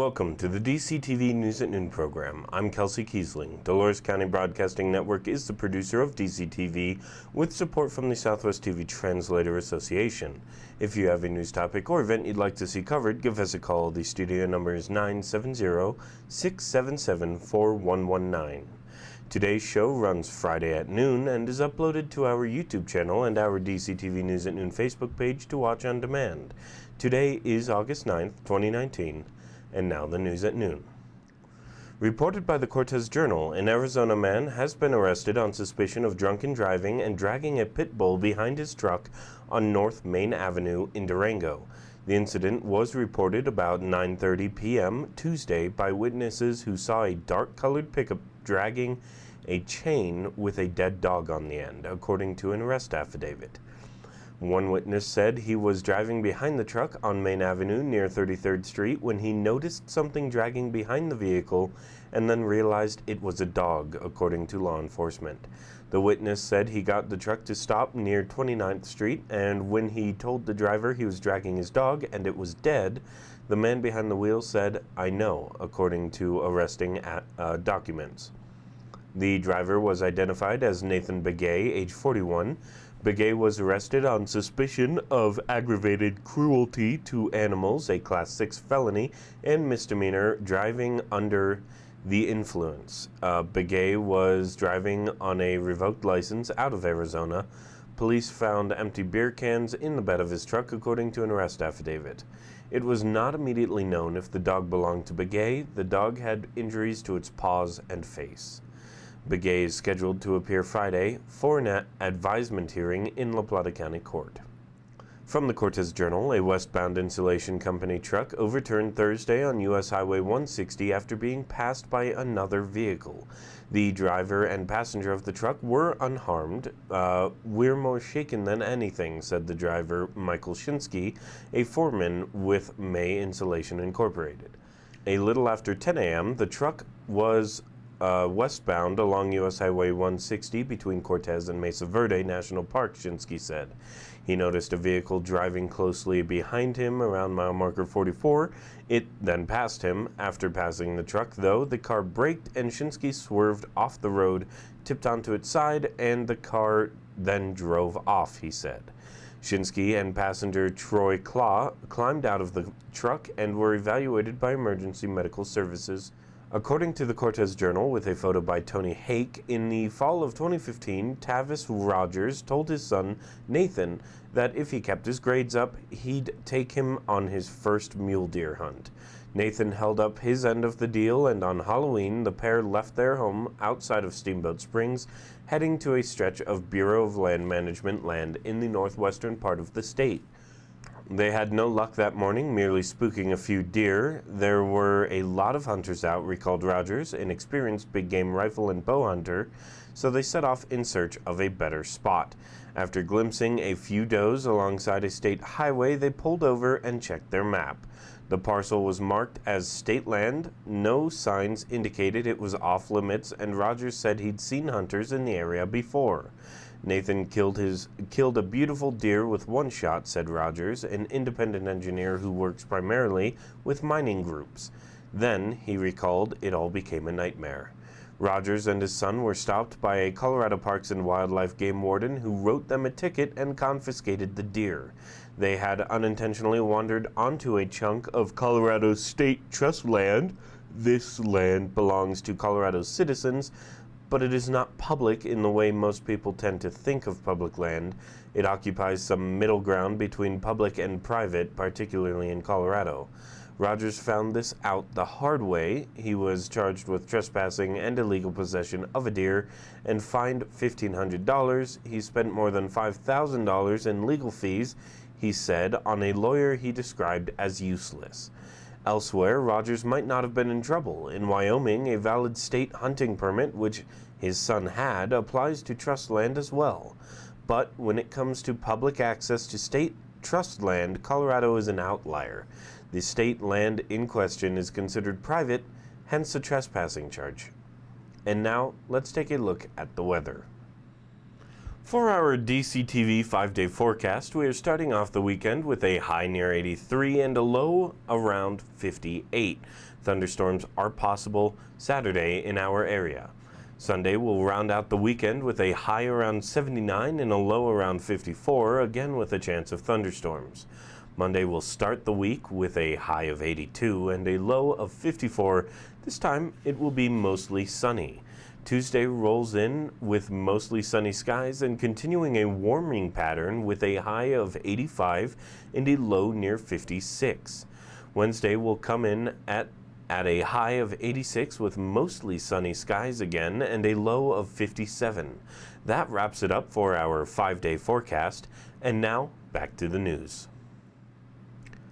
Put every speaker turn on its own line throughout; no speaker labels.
Welcome to the DCTV News at Noon program. I'm Kelsey Kiesling. Dolores County Broadcasting Network is the producer of DCTV with support from the Southwest TV Translator Association. If you have a news topic or event you'd like to see covered, give us a call. The studio number is 970-677-4119. Today's show runs Friday at noon and is uploaded to our YouTube channel and our DCTV News at Noon Facebook page to watch on demand. Today is August 9th, 2019. And now the news at noon. Reported by the Cortez Journal, an Arizona man has been arrested on suspicion of drunken driving and dragging a pit bull behind his truck on North Main Avenue in Durango. The incident was reported about 9:30 p.m. Tuesday by witnesses who saw a dark-colored pickup dragging a chain with a dead dog on the end, according to an arrest affidavit. One witness said he was driving behind the truck on Main Avenue near 33rd Street when he noticed something dragging behind the vehicle and then realized it was a dog, according to law enforcement. The witness said he got the truck to stop near 29th Street, and when he told the driver he was dragging his dog and it was dead, the man behind the wheel said, "I know," according to arresting documents. The driver was identified as Nathan Begay, age 41. Begay was arrested on suspicion of aggravated cruelty to animals, a Class 6 felony, and misdemeanor driving under the influence. Begay was driving on a revoked license out of Arizona. Police found empty beer cans in the bed of his truck, according to an arrest affidavit. It was not immediately known if the dog belonged to Begay. The dog had injuries to its paws and face. Begay is scheduled to appear Friday for an advisement hearing in La Plata County Court. From the Cortez Journal, a westbound insulation company truck overturned Thursday on U.S. Highway 160 after being passed by another vehicle. The driver and passenger of the truck were unharmed. "We're more shaken than anything," said the driver, Michael Shinsky, a foreman with May Insulation Incorporated. A little after 10 a.m., the truck was westbound along U.S. Highway 160 between Cortez and Mesa Verde National Park, Shinsky said. He noticed a vehicle driving closely behind him around mile marker 44. It then passed him. After passing the truck, though, the car braked and Shinsky swerved off the road, tipped onto its side, and the car then drove off, he said. Shinsky and passenger Troy Claw climbed out of the truck and were evaluated by emergency medical services. According to the Cortez Journal, with a photo by Tony Hake, in the fall of 2015, Tavis Rogers told his son, Nathan, that if he kept his grades up, he'd take him on his first mule deer hunt. Nathan held up his end of the deal, and on Halloween, the pair left their home outside of Steamboat Springs, heading to a stretch of Bureau of Land Management land in the northwestern part of the state. They had no luck that morning, merely spooking a few deer. There were a lot of hunters out, recalled Rogers, an experienced big game rifle and bow hunter, so they set off in search of a better spot. After glimpsing a few does alongside a state highway, they pulled over and checked their map. The parcel was marked as state land. No signs indicated it was off limits, and Rogers said he'd seen hunters in the area before. Nathan killed a beautiful deer with one shot, said Rogers, an independent engineer who works primarily with mining groups. Then, he recalled, it all became a nightmare. Rogers and his son were stopped by a Colorado Parks and Wildlife game warden who wrote them a ticket and confiscated the deer. They had unintentionally wandered onto a chunk of Colorado State Trust land. This land belongs to Colorado citizens, but it is not public in the way most people tend to think of public land. It occupies some middle ground between public and private, particularly in Colorado. Rogers found this out the hard way. He was charged with trespassing and illegal possession of a deer and fined $1,500. He spent more than $5,000 in legal fees, he said, on a lawyer he described as useless. Elsewhere, Rogers might not have been in trouble. In Wyoming, a valid state hunting permit, which his son had, applies to trust land as well. But when it comes to public access to state trust land, Colorado is an outlier. The state land in question is considered private, hence the trespassing charge. And now, let's take a look at the weather. For our DCTV 5-day forecast, we are starting off the weekend with a high near 83 and a low around 58. Thunderstorms are possible Saturday in our area. Sunday will round out the weekend with a high around 79 and a low around 54, again with a chance of thunderstorms. Monday will start the week with a high of 82 and a low of 54. This time it will be mostly sunny. Tuesday rolls in with mostly sunny skies and continuing a warming pattern with a high of 85 and a low near 56. Wednesday will come in at a high of 86 with mostly sunny skies again and a low of 57. That wraps it up for our 5-day forecast. And now, back to the news.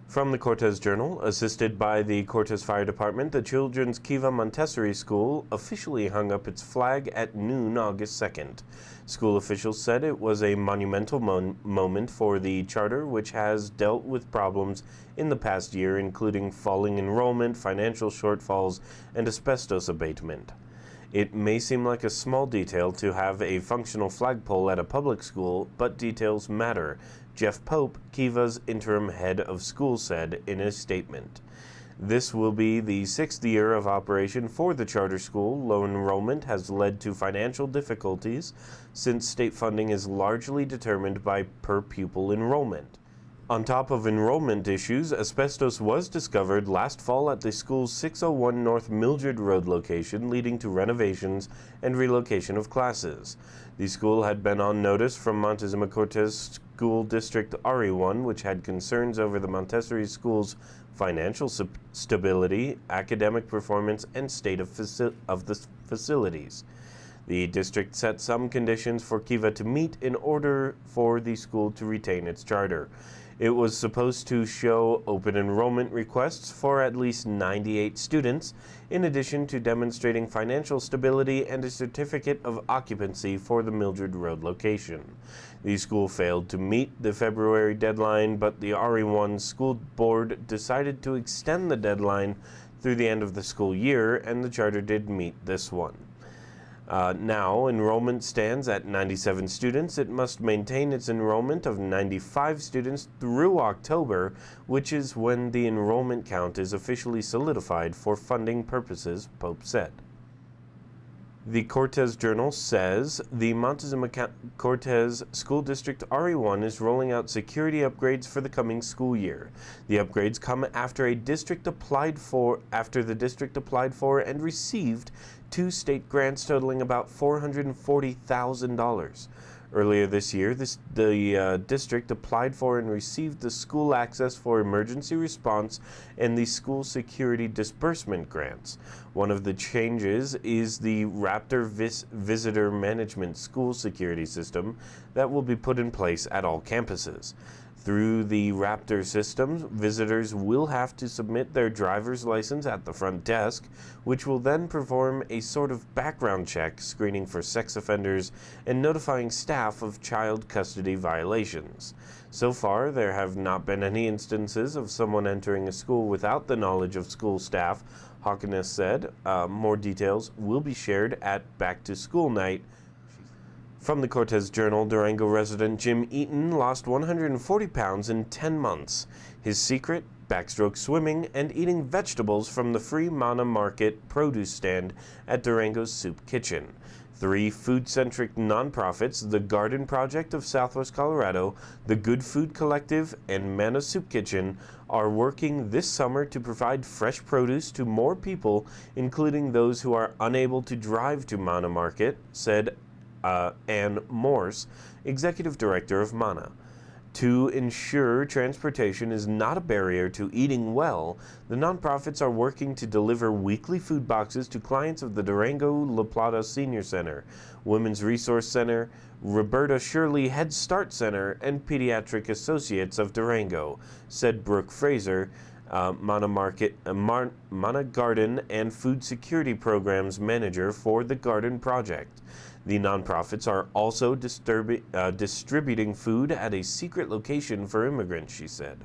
From the Cortez Journal, assisted by the Cortez Fire Department, the Children's Kiva Montessori School officially hung up its flag at noon August 2nd. School officials said it was a monumental moment for the charter, which has dealt with problems in the past year, including falling enrollment, financial shortfalls, and asbestos abatement. It may seem like a small detail to have a functional flagpole at a public school, but details matter, Jeff Pope, Kiva's interim head of school, said in a statement. This will be the 6th year of operation for the charter school. Low enrollment has led to financial difficulties since state funding is largely determined by per-pupil enrollment. On top of enrollment issues, asbestos was discovered last fall at the school's 601 North Mildred Road location, leading to renovations and relocation of classes. The school had been on notice from Montezuma Cortez School District RE1, which had concerns over the Montessori school's financial stability, academic performance, and state of the facilities. The district set some conditions for Kiva to meet in order for the school to retain its charter. It was supposed to show open enrollment requests for at least 98 students, in addition to demonstrating financial stability and a certificate of occupancy for the Mildred Road location. The school failed to meet the February deadline, but the RE1 school board decided to extend the deadline through the end of the school year, and the charter did meet this one. Now, enrollment stands at 97 students. It must maintain its enrollment of 95 students through October, which is when the enrollment count is officially solidified for funding purposes, Pope said. The Cortez Journal says the Montezuma Cortez School District RE1 is rolling out security upgrades for the coming school year. The upgrades come after the district applied for and received 2 state grants totaling about $440,000. Earlier this year, the district applied for and received the School Access for Emergency Response and the School Security Disbursement grants. One of the changes is the Raptor Visitor Management School Security System that will be put in place at all campuses. Through the Raptor system, visitors will have to submit their driver's license at the front desk, which will then perform a sort of background check, screening for sex offenders and notifying staff of child custody violations. So far, there have not been any instances of someone entering a school without the knowledge of school staff, Hawkins said. More details will be shared at Back to School Night. From the Cortez Journal, Durango resident Jim Eaton lost 140 pounds in 10 months. His secret? Backstroke swimming and eating vegetables from the free Mana Market produce stand at Durango's Soup Kitchen. 3 food-centric nonprofits, the Garden Project of Southwest Colorado, the Good Food Collective, and Mana Soup Kitchen, are working this summer to provide fresh produce to more people, including those who are unable to drive to Mana Market, said Ann Morse, executive director of Mana. To ensure transportation is not a barrier to eating well, the nonprofits are working to deliver weekly food boxes to clients of the Durango La Plata Senior Center, Women's Resource Center, Roberta Shirley Head Start Center, and Pediatric Associates of Durango, said Brooke Fraser, Mana Garden and Food Security Programs Manager for the Garden Project. The nonprofits are also distributing food at a secret location for immigrants, she said.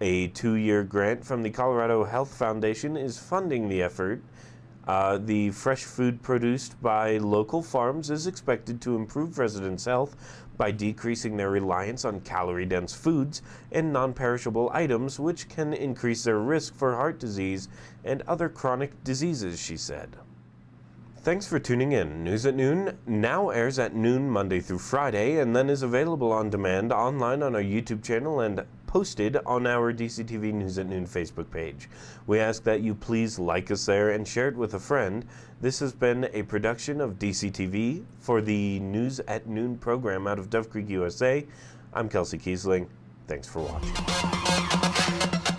A 2-year grant from the Colorado Health Foundation is funding the effort. The fresh food produced by local farms is expected to improve residents' health by decreasing their reliance on calorie-dense foods and non-perishable items, which can increase their risk for heart disease and other chronic diseases, she said. Thanks for tuning in. News at Noon now airs at noon Monday through Friday and then is available on demand online on our YouTube channel and posted on our DCTV News at Noon Facebook page. We ask that you please like us there and share it with a friend. This has been a production of DCTV for the News at Noon program out of Dove Creek, USA. I'm Kelsey Kiesling. Thanks for watching.